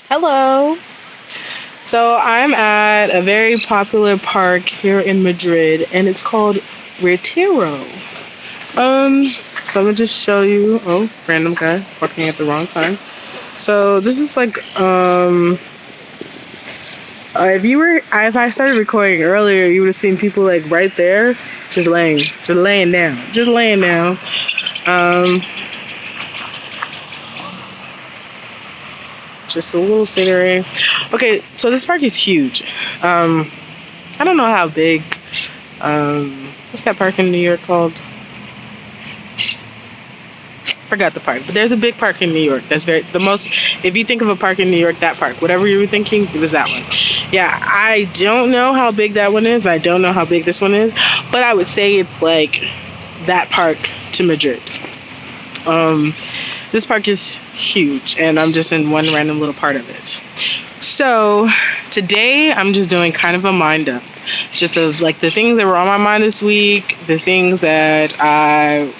Hello. So I'm at a very popular park here in Madrid, and it's called Retiro. So I'm gonna just show you. Oh, random guy walking at the wrong time. So this is like if I started recording earlier, you would have seen people like right there, just laying down. Um, just a little scenery. Okay, so this park is huge. I don't know how big. What's that park in New York called? Forgot the park, but there's a big park in New York. That's the most. If you think of a park in New York, that park, whatever you were thinking, it was that one. Yeah, I don't know how big that one is. I don't know how big this one is, but I would say it's like that park to Madrid. This park is huge, and I'm just in one random little part of it. So today I'm just doing kind of a mind up, just of like the things that were on my mind this week, the things that I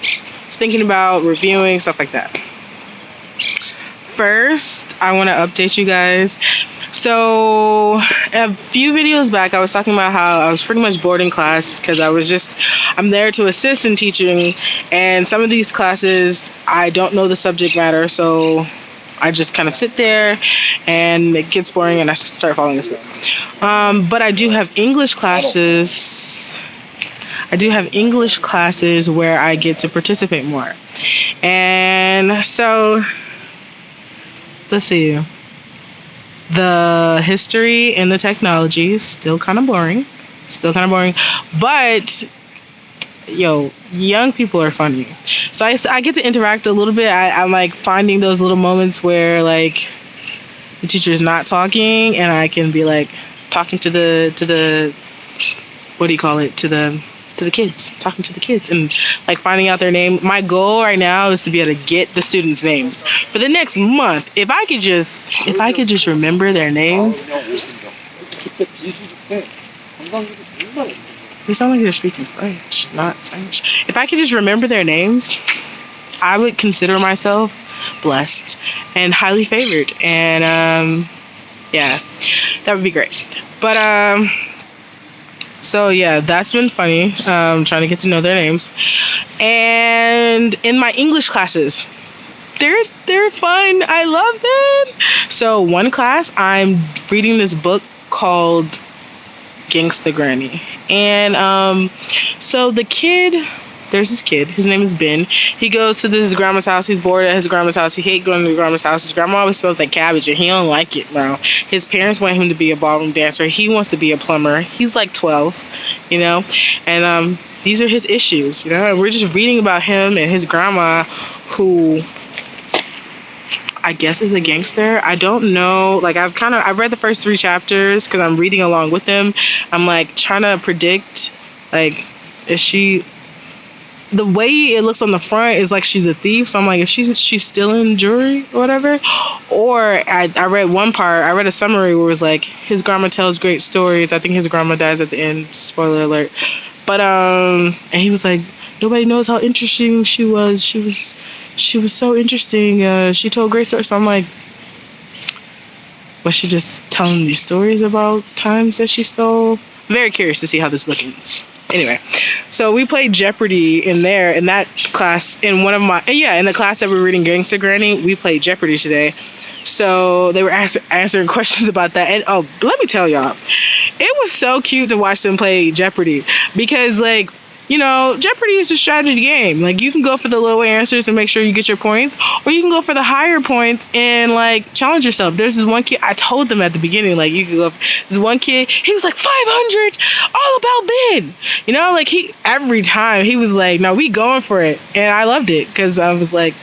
was thinking about, reviewing, stuff like that. First, I want to update you guys. So a few videos back, I was talking about how I was pretty much bored in class because I'm there to assist in teaching, and some of these classes I don't know the subject matter, so I just kind of sit there and it gets boring and I start falling asleep. But I do have English classes. Where I get to participate more. And so, let's see. The history and the technology is still kind of boring. But young people are funny. So I get to interact a little bit. I'm like finding those little moments where like the teacher's not talking and I can be like talking to the what do you call it? To the kids, talking to the kids and like finding out their name. My goal right now is to be able to get the students' names for the next month. If I could just remember their names. They sound like they're speaking French, not Spanish. If I could just remember their names, I would consider myself blessed and highly favored. And yeah, that would be great. But so yeah, that's been funny. Trying to get to know their names. And in my English classes, they're fun. I love them. So one class, I'm reading this book called Gangsta Granny. And so there's this kid, his name is Ben. He goes to his grandma's house. He's bored at his grandma's house. He hates going to his grandma's house. His grandma always smells like cabbage and he don't like it, bro. His parents want him to be a ballroom dancer. He wants to be a plumber. He's like 12, and these are his issues, and we're just reading about him and his grandma, who I guess is a gangster. I don't know. Like I've read the first 3 chapters because I'm reading along with them. I'm like trying to predict, like, is she? The way it looks on the front is like she's a thief. So I'm like, if she's stealing jewelry or whatever. Or I read one part. I read a summary where it was like his grandma tells great stories. I think his grandma dies at the end. Spoiler alert. But and he was like, nobody knows how interesting she was. She was so interesting. She told great stories. So I'm like, was she just telling these stories about times that she stole? I'm very curious to see how this book ends. Anyway, so we played Jeopardy in that class. In the class that we're reading Gangsta Granny, we played Jeopardy today. So they were answering questions about that. And let me tell y'all, it was so cute to watch them play Jeopardy because, like, Jeopardy is a strategy game. Like, you can go for the low answers and make sure you get your points, or you can go for the higher points and, like, challenge yourself. There's this one kid, I told them at the beginning, like, you could go, this one kid, he was like, 500, all about Ben. Like, every time, he was like, no, we going for it. And I loved it, because I was like,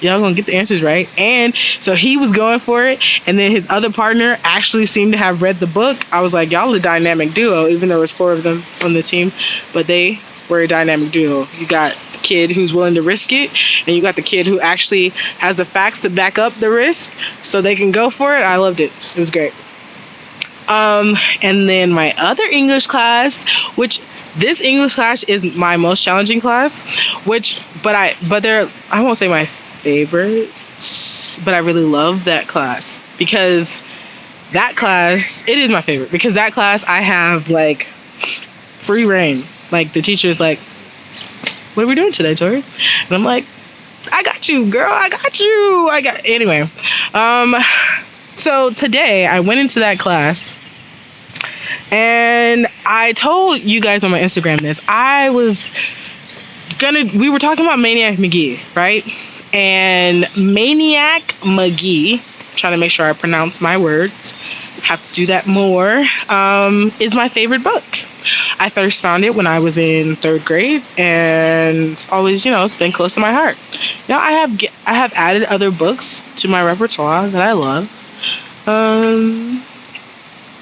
y'all gonna get the answers right. And so he was going for it, and then his other partner actually seemed to have read the book. I was like, y'all a dynamic duo, even though there was 4 of them on the team, but they were a dynamic duo. You got the kid who's willing to risk it, and you got the kid who actually has the facts to back up the risk so they can go for it. I loved it. It was great. And then my other English class, which this English class is my most challenging class, I won't say my favorite, but I really love that class because that class, it is my favorite because that class I have like free reign. Like the teacher's like, what are we doing today, Tori? And I'm like, I got you, girl. I got you. Anyway. So today I went into that class and I told you guys on my Instagram this. We were talking about Maniac McGee, right? And Maniac McGee, trying to make sure I pronounce my words, have to do that more, is my favorite book. I first found it when I was in 3rd grade and always, it's been close to my heart. Now I have added other books to my repertoire that I love.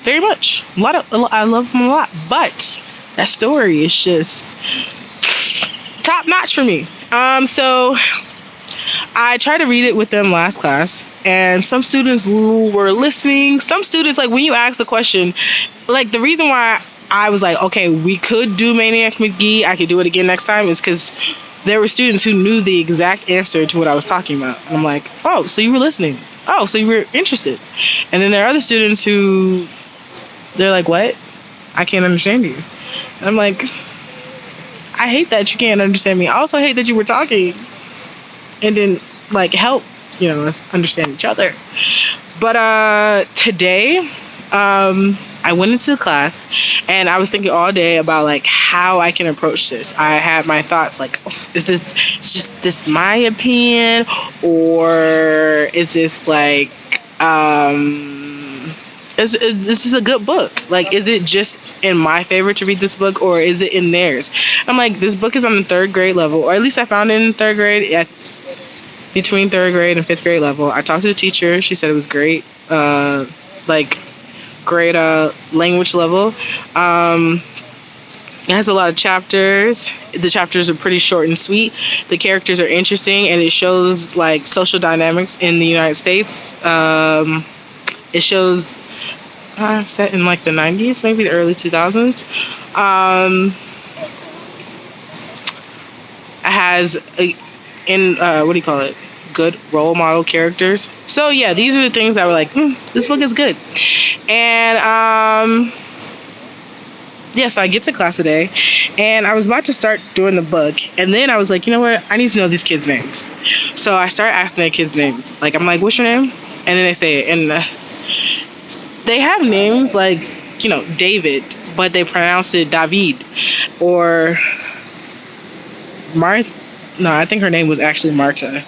Very much. I love them a lot, but that story is just top notch for me. So I tried to read it with them last class, and some students were listening. Some students, like when you ask the question, like the reason why I was like, okay, we could do Maniac McGee, I could do it again next time, is because there were students who knew the exact answer to what I was talking about. And I'm like, oh, so you were listening. Oh, so you were interested. And then there are other students who, they're like, what? I can't understand you. And I'm like, I hate that you can't understand me. I also hate that you were talking and didn't like help, us understand each other. But today, I went into the class and I was thinking all day about like how I can approach this. I had my thoughts like, is this my opinion, or is this like, this is a good book? Like, is it just in my favor to read this book, or is it in theirs? I'm like, this book is on the 3rd grade level, or at least I found it in 3rd grade, between 3rd grade and 5th grade level. I talked to the teacher. She said it was great, great language level. It has a lot of chapters. The chapters are pretty short and sweet. The characters are interesting, and it shows like social dynamics in the United States. It shows set in like the 90s, maybe the early 2000s. It has what do you call it? Good role model characters. So yeah, these are the things that were like, this book is good. And so I get to class today, and I was about to start doing the book, and then I was like, you know what? I need to know these kids' names. So I started asking their kids' names. Like, I'm like, what's your name? And then they say it, and they have names like, David, but they pronounce it David, or Martha. No, I think her name was actually Marta,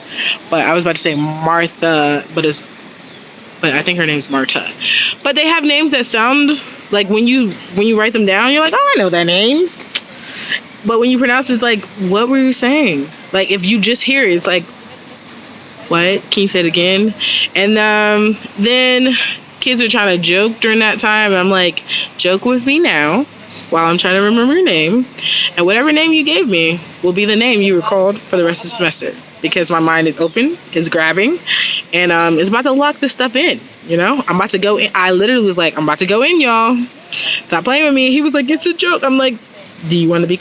but I was about to say Martha, but I think her name's Marta. But they have names that sound like when you write them down, you're like, oh, I know that name. But when you pronounce it, it's like, what were you saying? Like, if you just hear it, it's like, what? Can you say it again? And then kids are trying to joke during that time, and I'm like, joke with me now while I'm trying to remember your name, and whatever name you gave me will be the name you recalled for the rest of the semester, because my mind is open, it's grabbing, and it's about to lock this stuff in. I'm about to go in. I literally was like, I'm about to go in, y'all. Stop playing with me. He was like, it's a joke. I'm like, do you want to be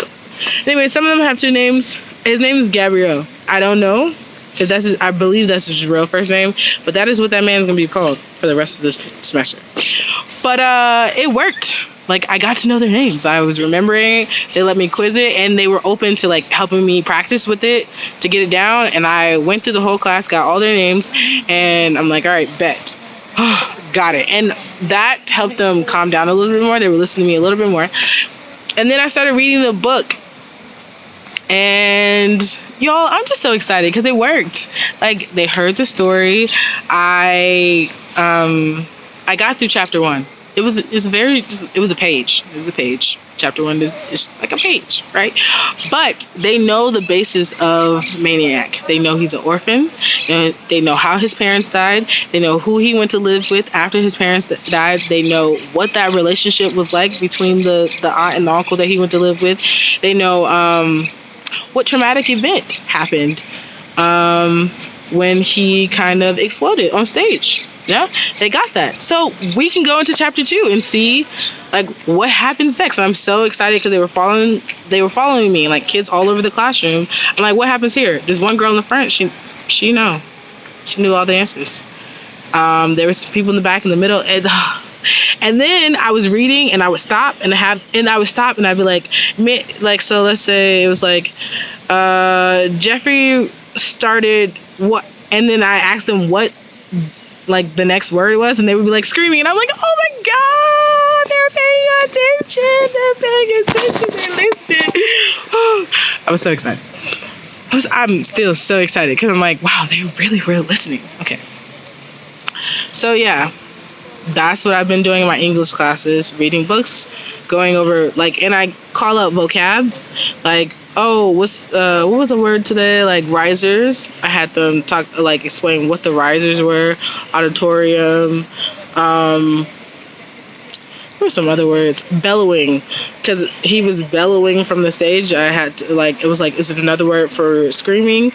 Anyway, some of them have 2 names. His name is Gabriel. I don't know if I believe that's his real first name, but that is what that man's gonna be called for the rest of this semester. But it worked. Like, I got to know their names. I was remembering. They let me quiz it, and they were open to like helping me practice with it to get it down. And I went through the whole class, got all their names, and I'm like, all right, bet. Got it. And that helped them calm down a little bit more. They were listening to me a little bit more. And then I started reading the book. And y'all, I'm just so excited because it worked. Like, they heard the story. I got through chapter 1. It was a page. It was a page. Chapter 1 is like a page, right? But they know the basis of Maniac. They know he's an orphan. They know how his parents died. They know who he went to live with after his parents died. They know what that relationship was like between the aunt and the uncle that he went to live with. They know what traumatic event happened when he kind of exploded on stage. Yeah, they got that. So we can go into chapter 2 and see like what happens next. And I'm so excited because they were following me, like kids all over the classroom. I'm like, what happens here? There's one girl in the front. She know. She knew all the answers. There was people in the back, in the middle, and then I was reading, and I would stop, and I'd be like, so let's say it was like, Jeffrey started what, and then I asked them what, like, the next word was, and they would be like screaming, and I'm like, oh my god, they're paying attention, they're listening. I was so excited. I'm still so excited because I'm like, wow, they really were listening. Okay. So yeah, that's what I've been doing in my English classes, reading books, going over, like, and I call up vocab, like, oh, what was the word today? Like, risers. I had them explain what the risers were, auditorium, what were some other words? Bellowing, because he was bellowing from the stage. I had to, like, it was like, is it another word for screaming?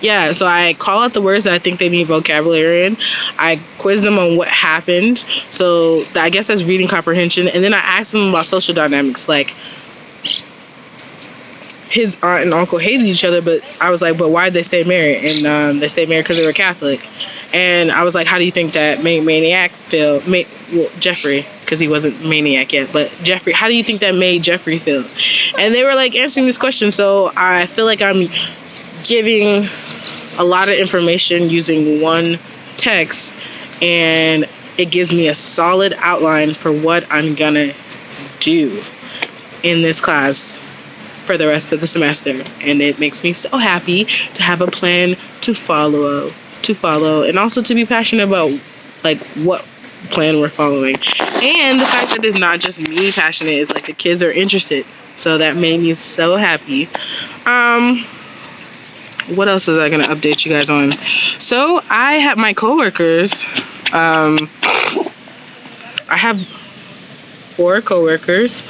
Yeah, so I call out the words that I think they need vocabulary in. I quiz them on what happened. So I guess that's reading comprehension. And then I ask them about social dynamics. Like, his aunt and uncle hated each other, but I was like, but why did they stay married? And they stayed married because they were Catholic. And I was like, how do you think that made Maniac feel? Jeffrey, because he wasn't Maniac yet, but Jeffrey, how do you think that made Jeffrey feel? And they were like answering this question. So I feel like I'm giving a lot of information using one text, and it gives me a solid outline for what I'm gonna do in this class for the rest of the semester. And it makes me so happy to have a plan to follow, and also to be passionate about, like, what plan we're following. And the fact that it's not just me passionate, it's like the kids are interested. So that made me so happy. What else was I going to update you guys on? So I have my coworkers. I have 4 coworkers.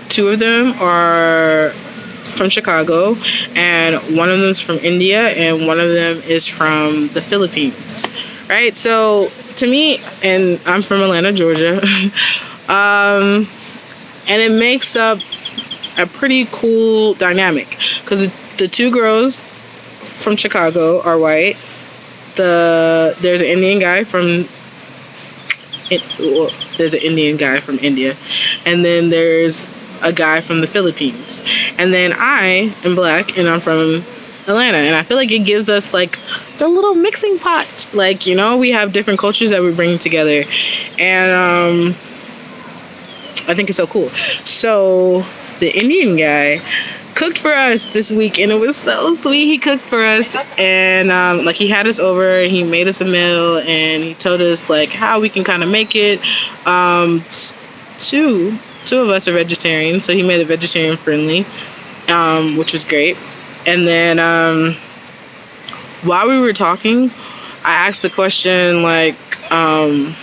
2 of them are from Chicago, and one of them is from India, and one of them is from the Philippines. Right? So to me, and I'm from Atlanta, Georgia, and it makes up a pretty cool dynamic, because the 2 girls from Chicago are white. There's an Indian guy from India, and then there's a guy from the Philippines, and then I am black and I'm from Atlanta, and I feel like it gives us like the little mixing pot. Like, you know, we have different cultures that we bring together, and I think it's so cool. So the Indian guy cooked for us this week, and it was so sweet. He cooked for us, and like, he had us over, and he made us a meal, and he told us like how we can kind of make it. Two of us are vegetarian, so he made it vegetarian friendly, which was great. And then while we were talking, I asked the question like, I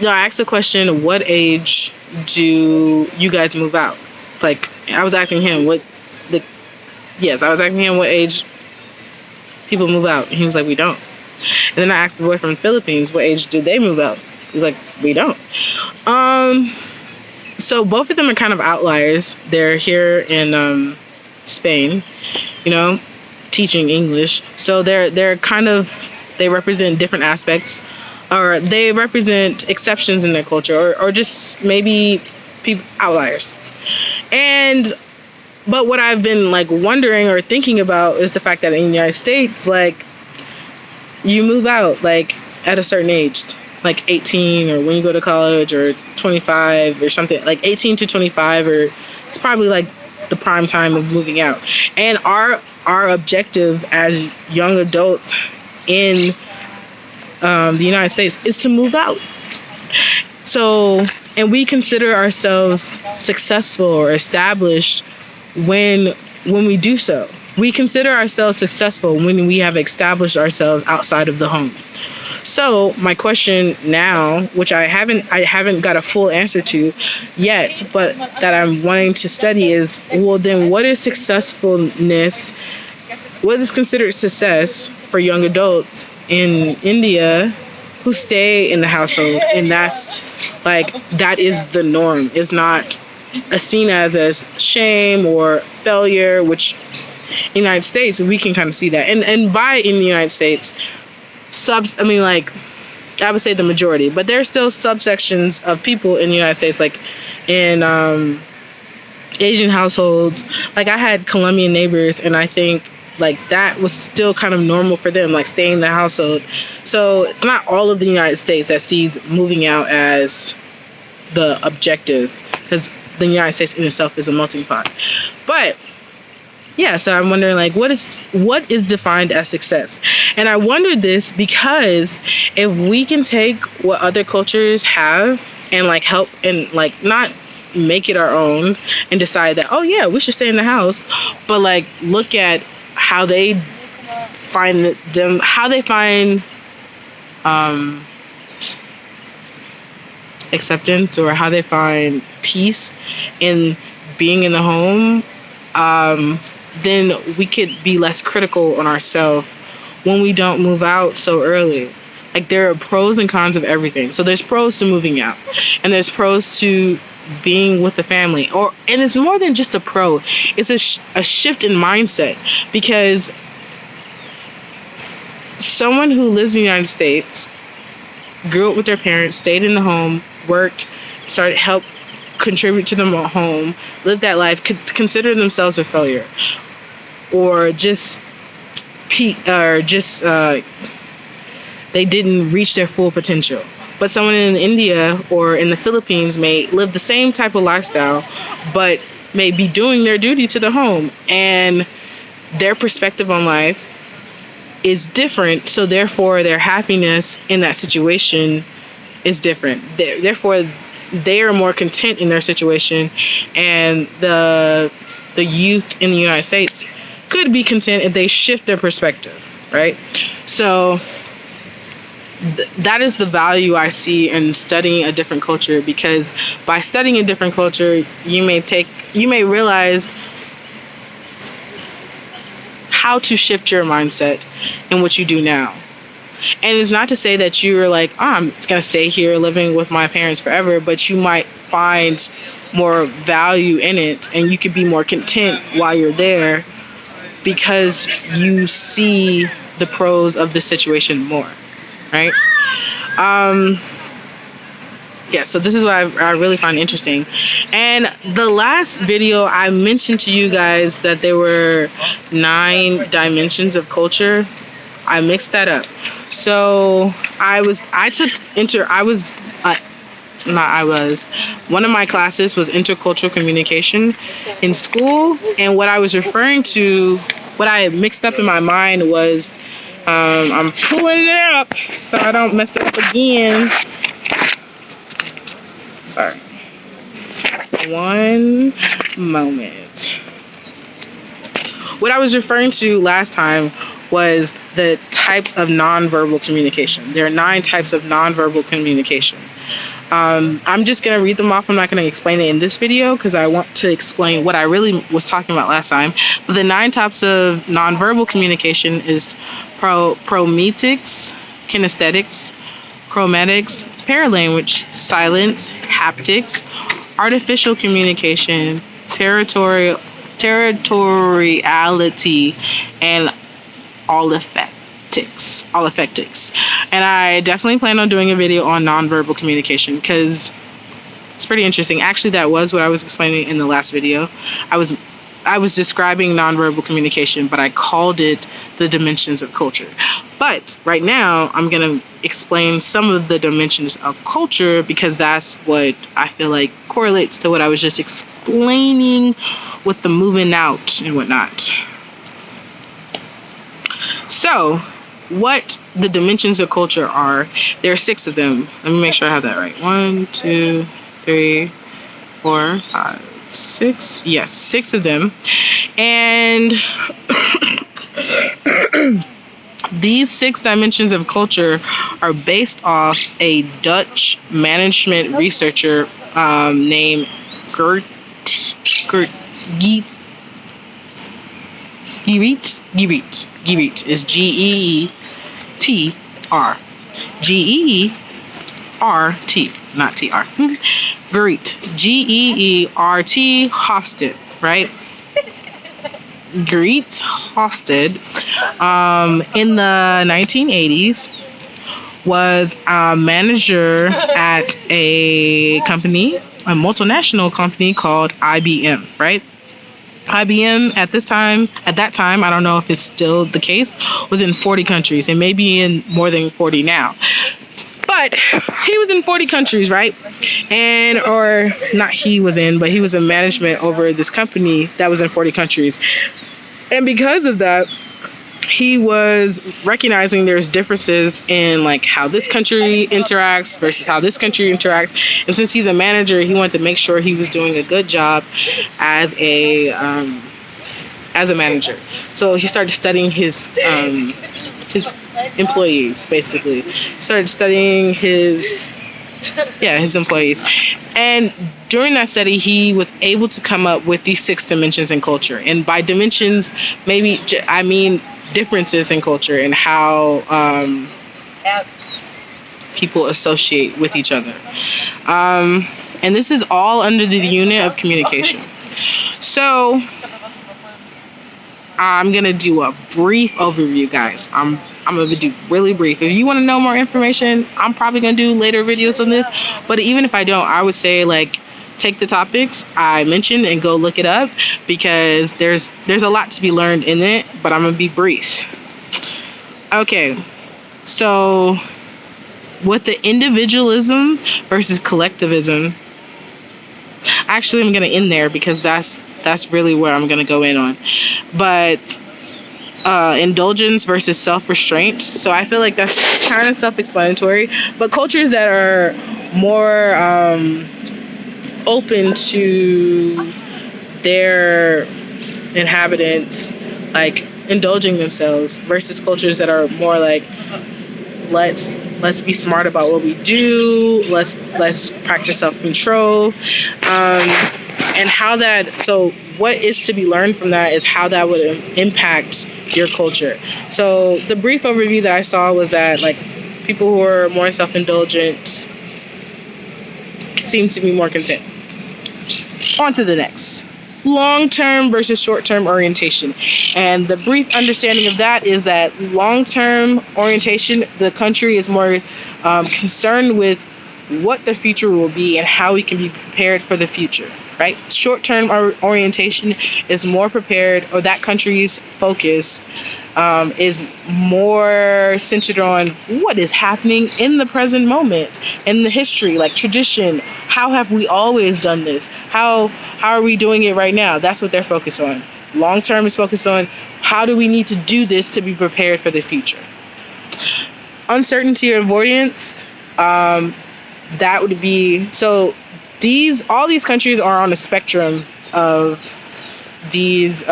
asked the question, what age do you guys move out? Like, I was asking him what age people move out. And he was like, we don't. And then I asked the boy from the Philippines, what age did they move out? He's like, we don't. So both of them are kind of outliers. They're here in Spain, you know, teaching English. So they represent different aspects, or they represent exceptions in their culture, or just maybe outliers. But what I've been like wondering or thinking about is the fact that in the United States, like, you move out like at a certain age, like 18, or when you go to college, or 25 or something, like 18 to 25, or it's probably like the prime time of moving out. And our objective as young adults in the United States is to move out. So, and we consider ourselves successful or established when we do so. We consider ourselves successful when we have established ourselves outside of the home. So my question now, which I haven't got a full answer to yet, but that I'm wanting to study, is, well, then what is successfulness? What is considered success for young adults in India who stay in the household? And that's like, that is the norm. It's not seen as shame or failure, which in the United States, we can kind of see that. And by in the United States, I would say the majority, but there are still subsections of people in the United States, like in Asian households. Like, I had Colombian neighbors, and I think like that was still kind of normal for them, like staying in the household. So it's not all of the United States that sees moving out as the objective, because the United States in itself is a melting pot. But yeah, so I'm wondering, like, what is defined as success? And I wondered this because if we can take what other cultures have and like help and like not make it our own and decide that, oh yeah, we should stay in the house, but like look at how they find acceptance, or how they find peace in being in the home, then we could be less critical on ourselves when we don't move out so early. Like, there are pros and cons of everything. So there's pros to moving out, and there's pros to being with the family. And it's more than just a pro. It's a shift in mindset, because someone who lives in the United States, grew up with their parents, stayed in the home, worked, helped contribute to the home, live that life, could consider themselves a failure, or they didn't reach their full potential. But someone in India or in the Philippines may live the same type of lifestyle, but may be doing their duty to the home, and their perspective on life is different. So therefore, their happiness in that situation is different. Therefore, they are more content in their situation, and the youth in the United States could be content if they shift their perspective, right? So that is the value I see in studying a different culture, because by studying a different culture, you may realize how to shift your mindset in what you do now. And it's not to say that you're like, I'm going to stay here living with my parents forever, but you might find more value in it, and you could be more content while you're there because you see the pros of the situation more, right? Yeah, so this is what I really find interesting. And the last video, I mentioned to you guys that there were 9 dimensions of culture. I mixed that up. So one of my classes was intercultural communication in school, and what I was referring to, what I had mixed up in my mind was, I'm pulling it up so I don't mess it up again. Sorry. One moment. What I was referring to last time was the types of nonverbal communication. There are 9 types of nonverbal communication. I'm just going to read them off. I'm not going to explain it in this video because I want to explain what I really was talking about last time. But the 9 types of nonverbal communication is prometics, kinesthetics, chromatics, paralanguage, silence, haptics, artificial communication, territoriality, and olfactics. And I definitely plan on doing a video on nonverbal communication because it's pretty interesting. Actually, that was what I was explaining in the last video. I was describing nonverbal communication, but I called it the dimensions of culture. But right now, I'm going to explain some of the dimensions of culture because that's what I feel like correlates to what I was just explaining with the moving out and whatnot. So, what the dimensions of culture are, there are 6 of them. Let me make sure I have that right. 1, 2, 3, 4, 5, 6. Yes, 6 of them. And these 6 dimensions of culture are based off a Dutch management researcher named Geert is Geetr. Geert, not TR. Geert, Geert Hofstede, right? Geert Hofstede, in the 1980s, was a manager at a company, a multinational company called IBM, right? IBM at that time, I don't know if it's still the case, was in 40 countries and maybe in more than 40 now. But he was in 40 countries, right? Or not he was in, but he was in management over this company that was in 40 countries. And because of that, he was recognizing there's differences in like how this country interacts versus how this country interacts. And since he's a manager, he wanted to make sure he was doing a good job as a manager. So he started studying his employees, basically. Started studying his employees. And during that study, he was able to come up with these 6 dimensions in culture. And by dimensions, I mean differences in culture and how people associate with each other. And this is all under the unit of communication. So I'm going to do a brief overview, guys. I'm going to do really brief. If you want to know more information, I'm probably going to do later videos on this. But even if I don't, I would say take the topics I mentioned and go look it up, because there's a lot to be learned in it, but I'm going to be brief. Okay, so with the individualism versus collectivism, actually I'm going to end there because that's really where I'm going to go in on. But indulgence versus self-restraint. So I feel like that's kind of self-explanatory, but cultures that are more open to their inhabitants like indulging themselves versus cultures that are more like let's be smart about what we do, let's practice self-control, and how that, so what is to be learned from that is how that would impact your culture. So the brief overview that I saw was that like people who are more self-indulgent seem to be more content. On to the next. Long-term versus short-term orientation. And the brief understanding of that is that long-term orientation, the country is more concerned with what the future will be and how we can be prepared for the future, right? Short-term orientation is more prepared, or that country's focus is more centered on what is happening in the present moment, in the history, like tradition. How have we always done this? How are we doing it right now? That's what they're focused on. Long-term is focused on how do we need to do this to be prepared for the future. Uncertainty or avoidance, that would be, so all these countries are on a spectrum of these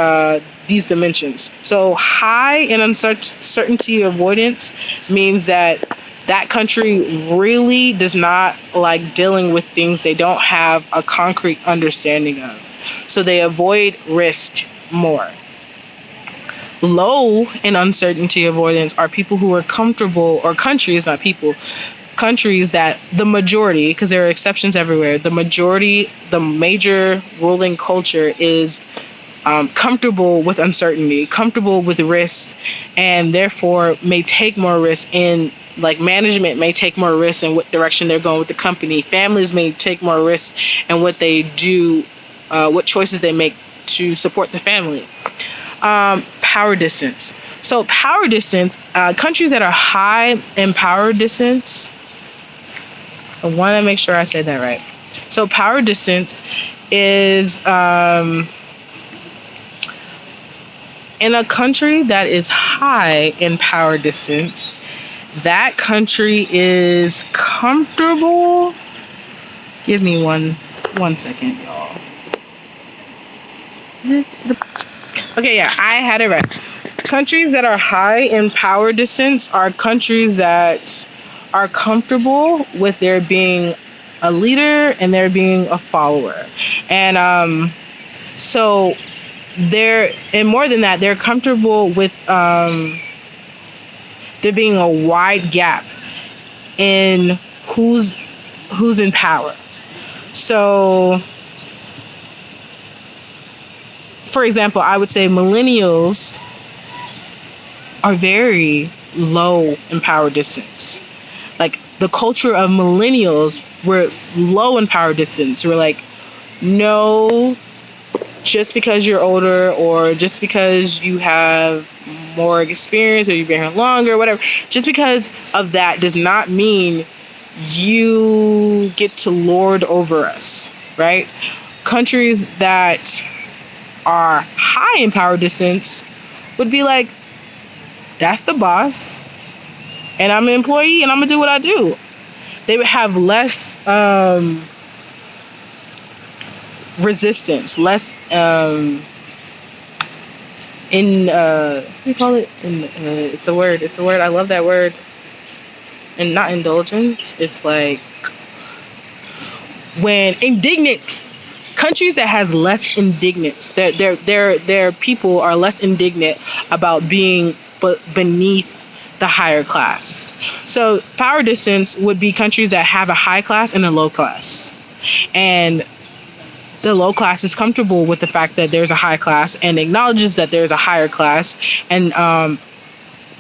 dimensions. So high in uncertainty avoidance means that country really does not like dealing with things they don't have a concrete understanding of. So they avoid risk more. Low in uncertainty avoidance are people who are comfortable, or countries, not people, countries that the majority, because there are exceptions everywhere, the major ruling culture is comfortable with uncertainty, comfortable with risks, and therefore may take more risks in, like management may take more risks in what direction they're going with the company. Families may take more risks in what they do, what choices they make to support the family. Power distance. So power distance, countries that are high in power distance, I want to make sure I said that right. So power distance is in a country that is high in power distance, that country is comfortable. Give me one second, y'all. Okay, yeah, I had it right. Countries that are high in power distance are countries that are comfortable with there being a leader and there being a follower. And so and more than that, they're comfortable with there being a wide gap in who's in power. So, for example, I would say millennials are very low in power distance. Like, the culture of millennials, we're low in power distance. We're like, no, just because you're older or just because you have more experience or you've been here longer, whatever, just because of that does not mean you get to lord over us, right? Countries that are high in power distance would be like, that's the boss, and I'm an employee, and I'm gonna do what I do. They would have less resistance, less what do you call it? It's a word. I love that word. And not indulgence. It's like when indignant. Countries that has less indignance, their people are less indignant about being beneath the higher class. So power distance would be countries that have a high class and a low class. And the low class is comfortable with the fact that there's a high class and acknowledges that there's a higher class and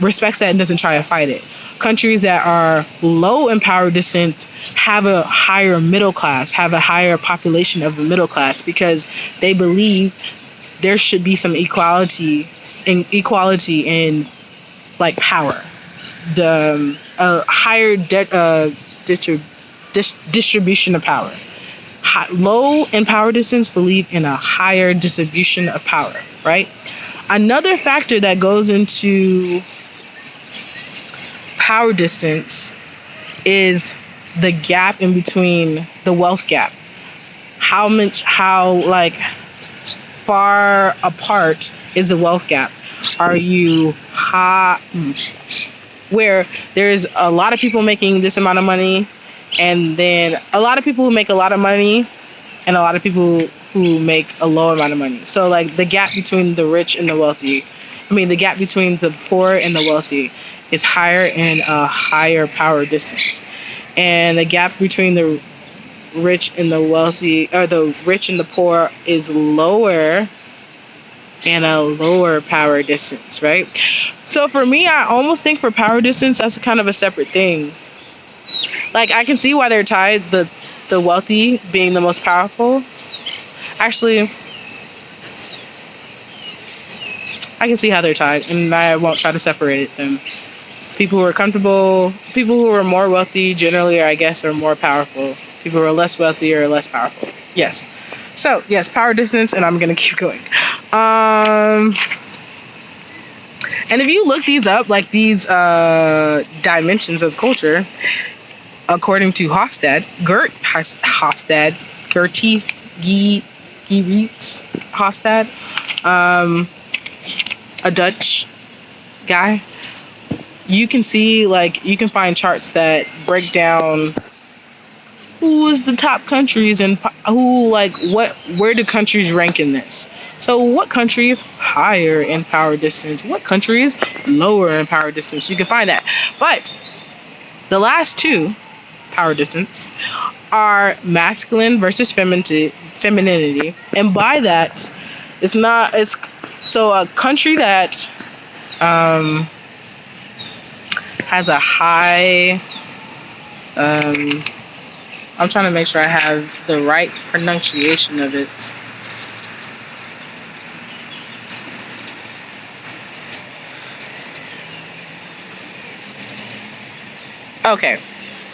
respects that and doesn't try to fight it. Countries that are low in power distance have a higher middle class, have a higher population of the middle class, because they believe there should be some equality in like power. The higher distribution of power. Low in power distance believe in a higher distribution of power, right? Another factor that goes into power distance is the gap in between, the wealth gap. How far apart is the wealth gap? Are you high, where there's a lot of people making this amount of money, and then a lot of people who make a lot of money, and a lot of people who make a low amount of money? So like the gap between the rich and the wealthy, the gap between the poor and the wealthy is higher in a higher power distance. And the gap between the rich and the wealthy, or the rich and the poor, is lower in a lower power distance, right? So for me, I almost think for power distance, that's kind of a separate thing. Like, I can see why they're tied, the wealthy being the most powerful. Actually, I can see how they're tied, and I won't try to separate them. People who are comfortable, people who are more wealthy generally, I guess, are more powerful. People who are less wealthy are less powerful. Yes. So, yes, power distance, and I'm going to keep going. And if you look these up, like these dimensions of culture, according to Gertie Hofstede, a Dutch guy, you can see, like, you can find charts that break down who is the top countries and who, like, where do countries rank in this. So what country is higher in power distance? What country is lower in power distance? You can find that. But the last two, power distance, are masculine versus femininity. And by that, it's so a country that has a high, I'm trying to make sure I have the right pronunciation of it. Okay,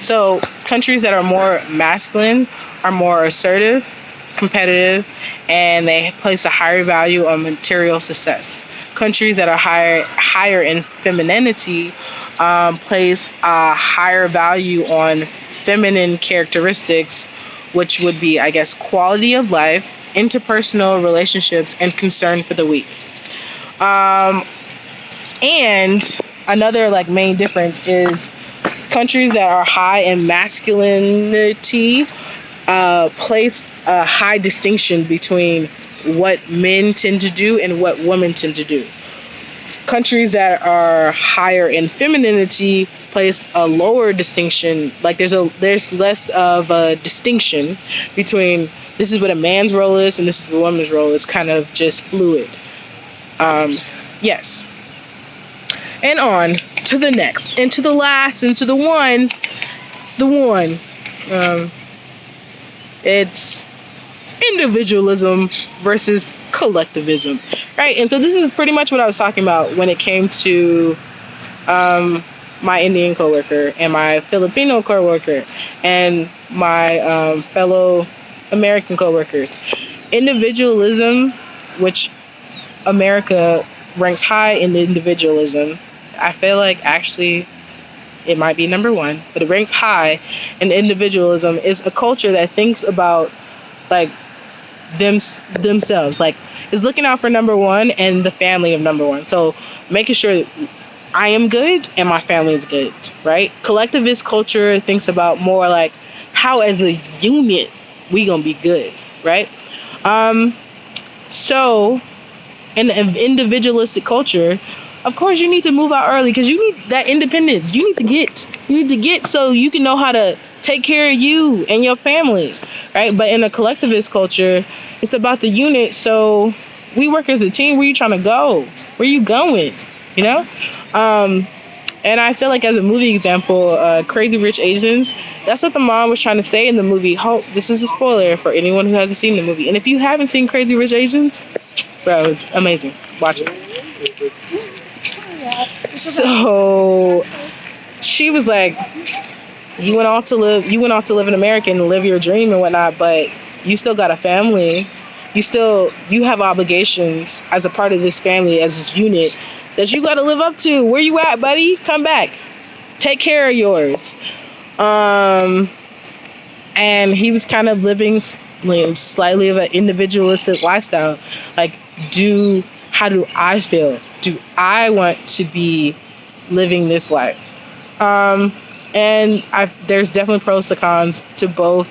so countries that are more masculine are more assertive, competitive, and they place a higher value on material success. Countries that are higher in femininity place a higher value on feminine characteristics, which would be, I guess, quality of life, interpersonal relationships, and concern for the weak. And another, like, main difference is countries that are high in masculinity place a high distinction between what men tend to do and what women tend to do. countries that are higher in femininity place a lower distinction. Like there's less of a distinction between this is what a man's role is and this is the woman's role. It's kind of just fluid. Yes. And on to the next, and to the last, and to the one. It's individualism versus collectivism, right? And so this is pretty much what I was talking about when it came to my Indian coworker and my Filipino coworker and my fellow American coworkers. Individualism, which America ranks high in individualism. I feel like actually it might be number one, but it ranks high in individualism, is a culture that thinks about like themselves, like is looking out for number one and the family of number one. So making sure that I am good and my family is good, right? Collectivist culture thinks about more like how as a unit we gonna be good, right? So in an individualistic culture, of course you need to move out early because you need that independence. You need to get so you can know how to take care of you and your family, right? But in a collectivist culture, it's about the unit. So we work as a team. Where you trying to go? Where you going? You know? And I feel like as a movie example, Crazy Rich Asians, that's what the mom was trying to say in the movie. This is a spoiler for anyone who hasn't seen the movie. And if you haven't seen Crazy Rich Asians, bro, it's amazing. Watch it. So she was like, you went off to live in America and live your dream and whatnot, but you still got a family. You have obligations as a part of this family, as this unit, that you got to live up to. Where you at, buddy? Come back. Take care of yours. And he was kind of living slightly of an individualistic lifestyle. Like, how do I feel? Do I want to be living this life? And there's definitely pros to cons to both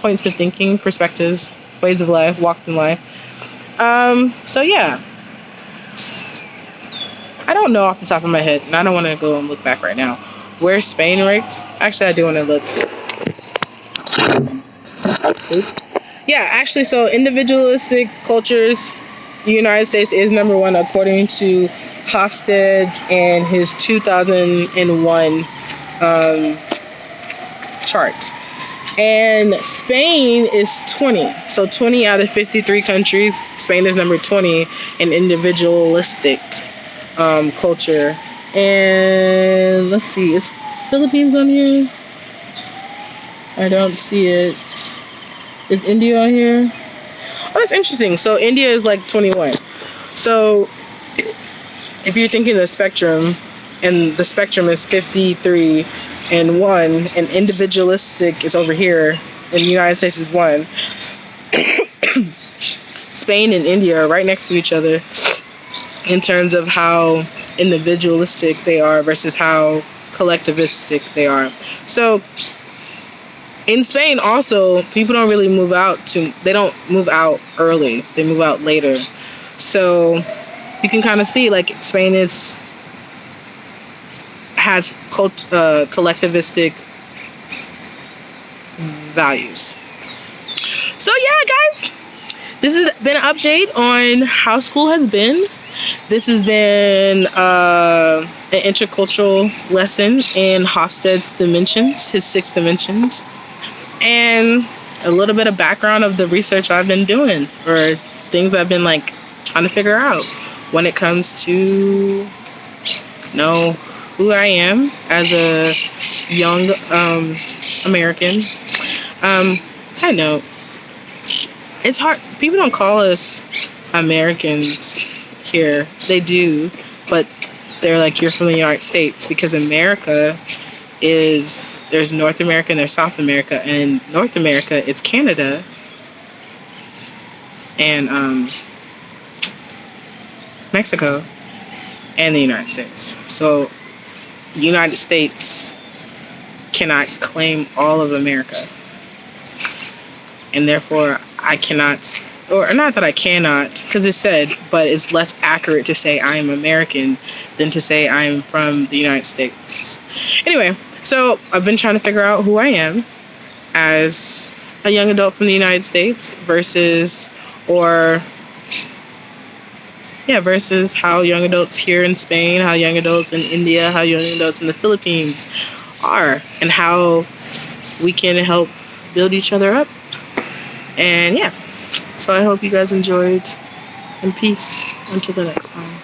points of thinking, perspectives, ways of life, walks in life. So yeah. I don't know off the top of my head, and I don't want to go and look back right now, where Spain ranks. Actually, I do want to look. Oops. Yeah, actually, so individualistic cultures, the United States is number one according to Hofstede and his 2001 chart. And Spain is 20. So 20 out of 53 countries, Spain is number 20 in individualistic culture. And let's see, is Philippines on here? I don't see it. Is India on here? Oh, that's interesting. So India is like 21. So if you're thinking the spectrum, and the spectrum is 53 and 1, and individualistic is over here, and the United States is 1. Spain and India are right next to each other in terms of how individualistic they are versus how collectivistic they are. So in Spain also, people don't really move out they don't move out early, they move out later. So you can kind of see like Spain has collectivistic values. So yeah, guys, this has been an update on how school has been. This has been an intercultural lesson in Hofstede's dimensions, his 6 dimensions, and a little bit of background of the research I've been doing, or things I've been like trying to figure out when it comes to know who I am as a young American. Side note, it's hard. People don't call us Americans here. They do, but they're like, you're from the United States, because America there's North America and there's South America, and North America is Canada and Mexico and the United States. So the United States cannot claim all of America, and therefore I cannot, or not that I cannot, because it's said, but it's less accurate to say I am American than to say I'm from the United States. Anyway, so I've been trying to figure out who I am as a young adult from the United States versus how young adults here in Spain, how young adults in India, how young adults in the Philippines are, and how we can help build each other up. And yeah, so I hope you guys enjoyed, and peace until the next time.